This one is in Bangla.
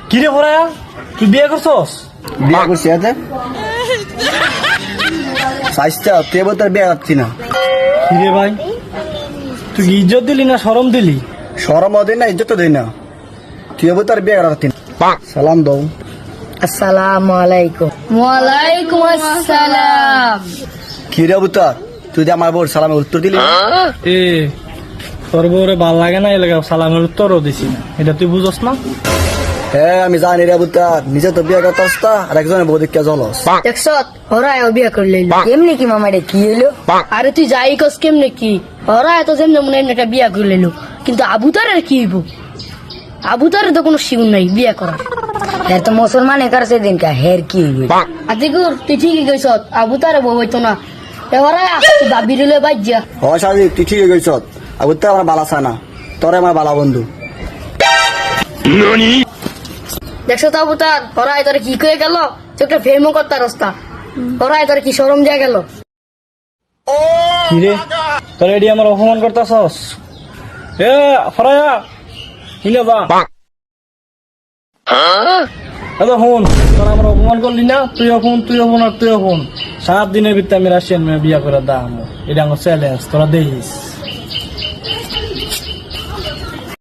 কিরে ফরায়া তুই বিয়ে করছস? বিয়ে করছি এতে সাইজটা তুই বলতে বিয়ে করছি না। কিরে ভাই তুই কি ইজ্জত দিলি না শরম দিলি? সরম দিন না ইজ্জত দিই না, তুই বলতে বিয়ে করছি না। সালাম দাও। আসসালামু আলাইকুম। ওয়ালাইকুম আসসালাম। কি রে বুতার, তুই যে আমার বউর সালামের উত্তর দিলি? এ তোর বউরে ভাল লাগে না এলাকা সালামের উত্তরও দিছি না, এটা তুই বুঝস না? হ্যাঁ আমি জানি রে বুতার, নিজে তো বিয়ে করতাস তা আর একজনের বউ দেখে জলস। দেখছো ওরাই বিয়ে করে লইলো। কেমনে কি মামা রে কি হইলো? আরে তুই যাই কস কেমনে কি ওরা এত যেমন মনে হয় একটা বিয়ে করে লইলো, কিন্তু আবুতারের কি হইব? আবুতারের তো কোনো শিউন নাই বিয়ে করার। এর তো মুসলমান একার সেদিন কা হের কি হইব? আতিকুর তুই ঠিকই কইছ, আবুতারে বউ হইতো না। এবারে দাবি দিলে বাইজা। হ সাজি তুই ঠিক হয়ে গেছ, আর বুঝতে আমার বালা চায় না, তোরে আমার বালা বন্ধু। দেখছো তো আবুতার ওরাই তোর কি কয়ে গেল? তুই একটা ফেমও করতা রাস্তা ওরাই তোর কি শরম দিয়া গেল? কিরে তোর এডি আমার অপমান করতেছস? এ ফরায়া হিলে বা হ্যালো হুন, তোরা আমার অপমান করলি না? তুইও ফোন তুইও ফোন আর তুইও ফোন। 7 দিনের ভিতরে আমি রাশিয়ান মেয়ে বিয়া করে দাম, এটা আমার চ্যালেঞ্জ, তোরা দেখিস।